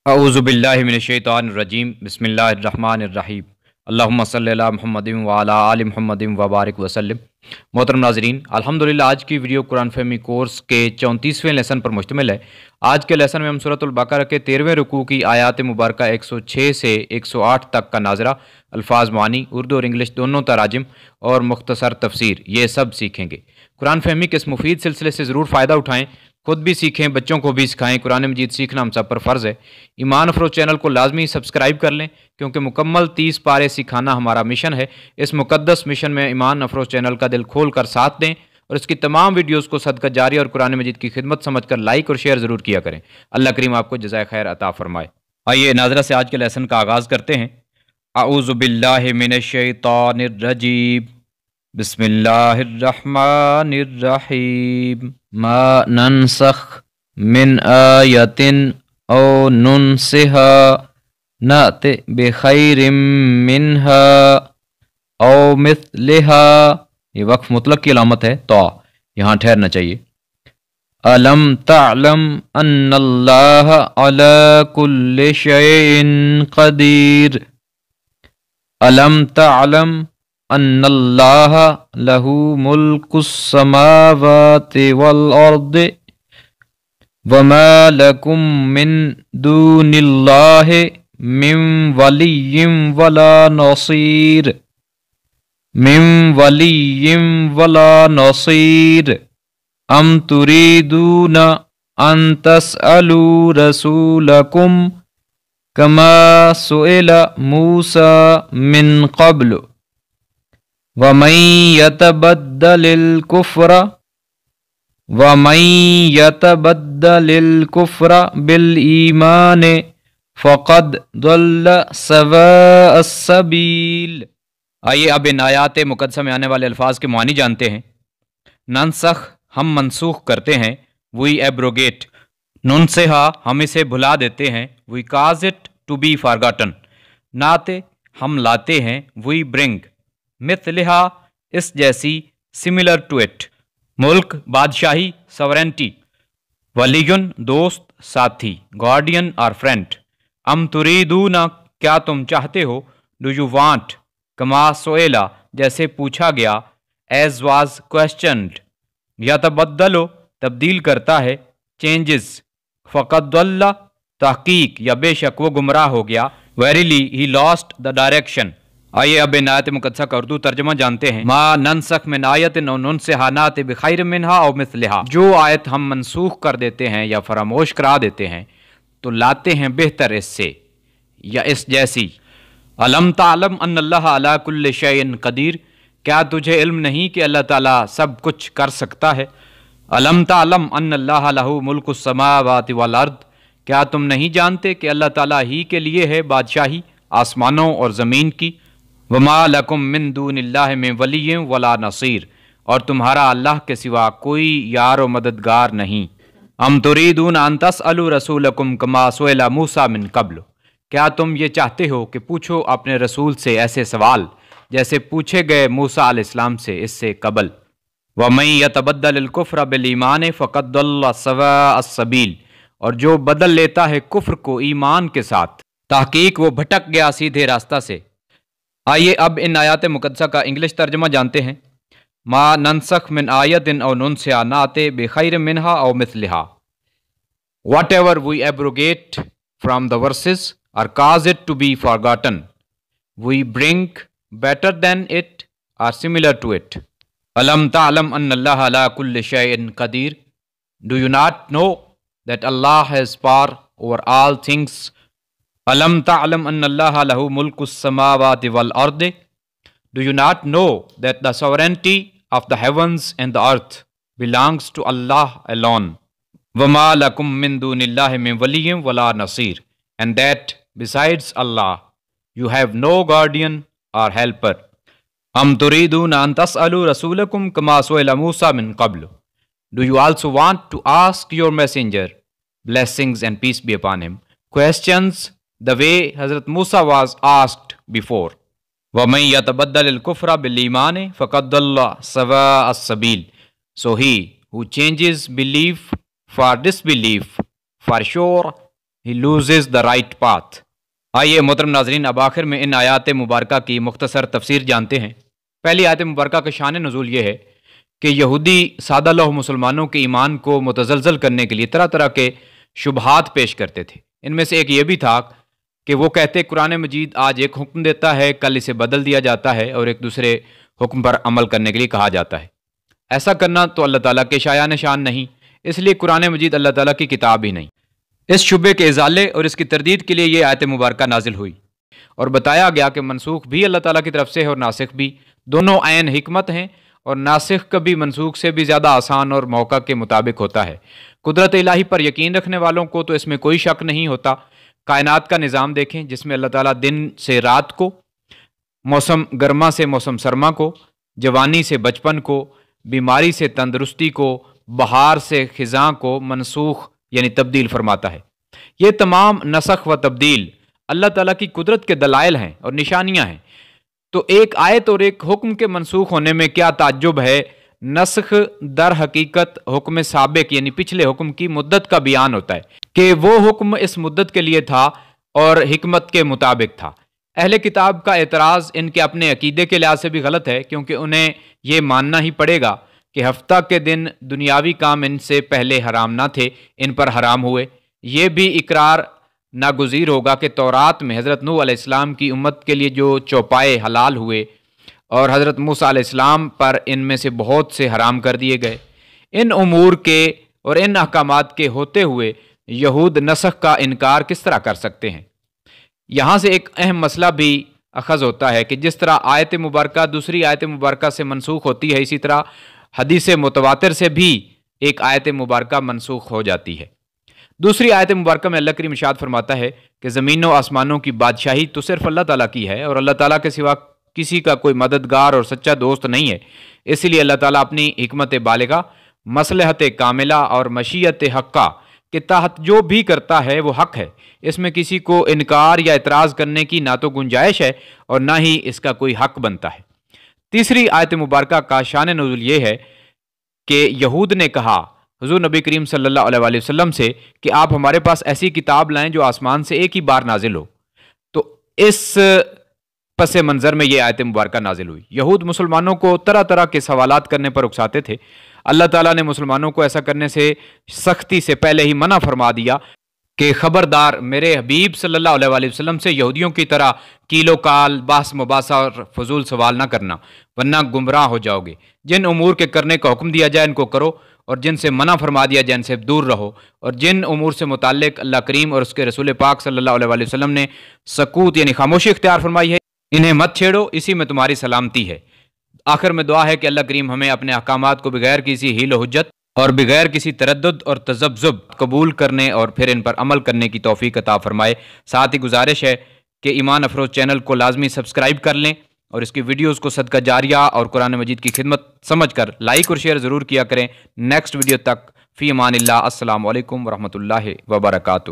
اعوذ باللہ من الشیطان الرجیم بسم اللہ الرحمن الرحیم اللہم صلی اللہ محمد وعلی آل محمد وبارک وسلم۔ محترم ناظرین، الحمدللہ آج کی ویڈیو قرآن فہمی کورس کے 34ویں لیسن پر مشتمل ہے۔ آج کے لیسن میں ہم سورۃ البقرہ کے 13ویں رکوع کی آیات مبارکہ 106 سے 108 تک کا ناظرہ، الفاظ معانی، اردو اور انگلش دونوں تراجم اور مختصر تفسیر یہ سب سیکھیں گے۔ قرآن فہمی کے اس مفید سلسلے سے ضرور فائدہ اٹھائیں، خود بھی سیکھیں، بچوں کو بھی سکھائیں۔ قرآن مجید سیکھنا ہم سب پر فرض ہے۔ ایمان افروز چینل کو لازمی سبسکرائب کر لیں کیونکہ مکمل 30 پارے سکھانا ہمارا مشن ہے۔ اس مقدس مشن میں ایمان افروز چینل کا دل کھول کر ساتھ دیں اور اس کی تمام ویڈیوز کو صدقہ جاریہ اور قرآن مجید کی خدمت سمجھ کر لائک اور شیئر ضرور کیا کریں۔ اللہ کریم آپ کو جزائے خیر عطا فرمائے۔ آئیے ناظرہ سے آج کے لیسن کا آغاز کرتے ہیں۔ اعوذ باللہ من الشیطان الرجیم بسم اللہ الرحمن الرحیم ما ننسخ من آیت او ننسها نأت بخیر منها او مثلها، یہ وقف مطلق کی علامت ہے تو یہاں ٹھہرنا چاہیے۔ الم تعلم ان اللہ علی کل شیء قدیر، الم تعلم ان اللہ لہ ملک السماوات والارض وما لکم من دون اللہ من ولی ولا نصیر، من ولی ولا نصیر، ام تریدون ان تسألوا رسولکم کما سئل موسیٰ من قبل ومن يتبدل الكفر بالإيمان فقد ضل سواء السبيل۔ آئیے اب ان آیات مقدسہ میں آنے والے الفاظ کے معنی جانتے ہیں۔ ننسخ ہم منسوخ کرتے ہیں، وی ایبروگیٹ۔ ننسہا ہم اسے بھلا دیتے ہیں، we cause it to be forgotten. ناتے ہم لاتے ہیں، وی برنگ۔ مثلہا اس جیسی، سملر ٹو اٹ۔ ملک بادشاہی، سورینٹی۔ ولیون دوست ساتھی، گارڈین اور فرینڈ۔ ام تریدون کیا تم چاہتے ہو، ڈو یو وانٹ، کما سئلا جیسے پوچھا گیا، ایز واز کوسچنڈ۔ یتبدلو تبدیل کرتا ہے، چینجز۔ فقد ضل تحقیق یا بے شک وہ گمراہ ہو گیا، verily he last the direction. آئیے اب ان آیت مقدسہ کا اردو ترجمہ جانتے ہیں۔ ما ننسخ من آیت او ننسہا نأت بخیر منہا او مثلہا، جو آیت ہم منسوخ کر دیتے ہیں یا فراموش کرا دیتے ہیں تو لاتے ہیں بہتر اس سے یا اس جیسی۔ الم تعلم ان اللہ علی کل شیء قدیر، کیا تجھے علم نہیں کہ اللہ تعالیٰ سب کچھ کر سکتا ہے۔ الم تعلم ان اللہ لہ ملک السماوات والارض، کیا تم نہیں جانتے کہ اللہ تعالیٰ ہی کے لیے ہے بادشاہی آسمانوں اور زمین کی۔ وما لکم من دون اللہ من ولی ولا نصیر، اور تمہارا اللہ کے سوا کوئی یار و مددگار نہیں۔ ام تریدون ان تسألوا رسولکم کما سئل موسیٰ من قبل، کیا تم یہ چاہتے ہو کہ پوچھو اپنے رسول سے ایسے سوال جیسے پوچھے گئے موسیٰ علیہ السلام سے اس سے قبل۔ ومن یتبدل الکفر بالایمان فقد ضل سواء السبیل، اور جو بدل لیتا ہے کفر کو ایمان کے ساتھ، تحقیق وہ بھٹک گیا سیدھے راستہ سے۔ آئیے اب ان آیات مقدسہ کا انگلش ترجمہ جانتے ہیں۔ ما ننسخ من آیت او ننسہا نأت بخیر منہا او مثلہا، whatever we abrogate from the verses or cause it to be forgotten, we bring better than it or similar to it. Alam ta'lam anna Allah ala kulli shay'in qadir, do you not know that Allah has power over all things? Alam ta'lam anna Allah lahu mulku as-samawati wal ardi, do you not know that the sovereignty of the heavens and the earth belongs to Allah alone? وَمَا لَكُم مِّن دُونِ اللَّهِ مِن وَلِيٍّ وَلَا نَصِيرٍ, and that besides Allah you have no guardian or helper. أَمْ تُرِيدُونَ أَن تَسْأَلُوا رَسُولَكُمْ كَمَا سُئِلَ مُوسَىٰ مِن قَبْلُ, do you also want to ask your messenger, blessings and peace be upon him, questions the way Hazrat Musa was asked before. وَمَن يَتَبَدَّلِ الْكُفْرَ بِالْإِيمَانِ فَقَدْ ضَلَّ سَوَاءَ السَّبِيلِ, so he who changes belief for disbelief for sure he loses the right path. آئیے محترم ناظرین، اب آخر میں ان آیات مبارکہ کی مختصر تفسیر جانتے ہیں۔ پہلی آیت مبارکہ کا شان نزول یہ ہے کہ یہودی سادہ لوح مسلمانوں کے ایمان کو متزلزل کرنے کے لیے طرح طرح کے شبہات پیش کرتے تھے۔ ان میں سے ایک یہ بھی تھا کہ وہ کہتے قرآن مجید آج ایک حکم دیتا ہے، کل اسے بدل دیا جاتا ہے اور ایک دوسرے حکم پر عمل کرنے کے لیے کہا جاتا ہے۔ ایسا کرنا تو اللہ تعالیٰ کے شایان شان نہیں، اس لیے قرآن مجید اللہ تعالیٰ کی کتاب ہی نہیں۔ اس شبے کے ازالے اور اس کی تردید کے لیے یہ آیت مبارکہ نازل ہوئی اور بتایا گیا کہ منسوخ بھی اللہ تعالیٰ کی طرف سے ہے اور ناسخ بھی، دونوں عین حکمت ہیں، اور ناسخ کبھی منسوخ سے بھی زیادہ آسان اور موقع کے مطابق ہوتا ہے۔ قدرت الہی پر یقین رکھنے والوں کو تو اس میں کوئی شک نہیں ہوتا۔ کائنات کا نظام دیکھیں جس میں اللہ تعالیٰ دن سے رات کو، موسم گرما سے موسم سرما کو، جوانی سے بچپن کو، بیماری سے تندرستی کو، بہار سے خزاں کو منسوخ یعنی تبدیل فرماتا ہے۔ یہ تمام نسخ و تبدیل اللہ تعالیٰ کی قدرت کے دلائل ہیں اور نشانیاں ہیں۔ تو ایک آیت اور ایک حکم کے منسوخ ہونے میں کیا تعجب ہے؟ نسخ در حقیقت حکم سابق یعنی پچھلے حکم کی مدت کا بیان ہوتا ہے کہ وہ حکم اس مدت کے لیے تھا اور حکمت کے مطابق تھا۔ اہل کتاب کا اعتراض ان کے اپنے عقیدے کے لحاظ سے بھی غلط ہے، کیونکہ انہیں یہ ماننا ہی پڑے گا کہ ہفتہ کے دن دنیاوی کام ان سے پہلے حرام نہ تھے، ان پر حرام ہوئے۔ یہ بھی اقرار ناگزیر ہوگا کہ تورات میں حضرت نوح علیہ السلام کی امت کے لیے جو چوپائے حلال ہوئے اور حضرت موسیٰ علیہ السلام پر ان میں سے بہت سے حرام کر دیے گئے۔ ان امور کے اور ان احکامات کے ہوتے ہوئے یہود نسخ کا انکار کس طرح کر سکتے ہیں؟ یہاں سے ایک اہم مسئلہ بھی اخذ ہوتا ہے کہ جس طرح آیت مبارکہ دوسری آیت مبارکہ سے منسوخ ہوتی ہے، اسی طرح حدیث متواتر سے بھی ایک آیت مبارکہ منسوخ ہو جاتی ہے۔ دوسری آیت مبارکہ میں اللہ کریم ارشاد فرماتا ہے کہ زمین و آسمانوں کی بادشاہی تو صرف اللہ تعالیٰ کی ہے اور اللہ تعالیٰ کے سوا کسی کا کوئی مددگار اور سچا دوست نہیں ہے۔ اس لیے اللہ تعالیٰ اپنی حکمت بالغہ، مصلحت کاملہ اور مشیت حقہ کے تحت جو بھی کرتا ہے وہ حق ہے۔ اس میں کسی کو انکار یا اعتراض کرنے کی نہ تو گنجائش ہے اور نہ ہی اس کا کوئی حق بنتا ہے۔ تیسری آیت مبارکہ کا شان نزول یہ ہے کہ یہود نے کہا حضور نبی کریم صلی اللہ علیہ وآلہ وسلم سے کہ آپ ہمارے پاس ایسی کتاب لائیں جو آسمان سے ایک ہی بار نازل ہو۔ تو اس پس منظر میں یہ آیت مبارکہ نازل ہوئی۔ یہود مسلمانوں کو طرح طرح کے سوالات کرنے پر اکساتے تھے۔ اللہ تعالیٰ نے مسلمانوں کو ایسا کرنے سے سختی سے پہلے ہی منع فرما دیا کہ خبردار میرے حبیب صلی اللہ علیہ وآلہ وسلم سے یہودیوں کی طرح کیل و کال، بحث مباحثہ اور فضول سوال نہ کرنا، ورنہ گمراہ ہو جاؤ گے۔ جن امور کے کرنے کا حکم دیا جائے ان کو کرو، اور جن سے منع فرما دیا جائے ان سے دور رہو، اور جن امور سے متعلق اللہ کریم اور اس کے رسول پاک صلی اللہ علیہ وآلہ وسلم نے سکوت یعنی خاموشی اختیار فرمائی ہے، انہیں مت چھیڑو، اسی میں تمہاری سلامتی ہے۔ آخر میں دعا ہے کہ اللہ کریم ہمیں اپنے احکامات کو بغیر کسی حیل و حجت اور بغیر کسی تردد اور تذبذب قبول کرنے اور پھر ان پر عمل کرنے کی توفیق عطا فرمائے۔ ساتھ ہی گزارش ہے کہ ایمان افروز چینل کو لازمی سبسکرائب کر لیں اور اس کی ویڈیوز کو صدقہ جاریہ اور قرآن مجید کی خدمت سمجھ کر لائک اور شیئر ضرور کیا کریں۔ نیکسٹ ویڈیو تک فی امان اللہ، السلام علیکم ورحمۃ اللہ وبرکاتہ۔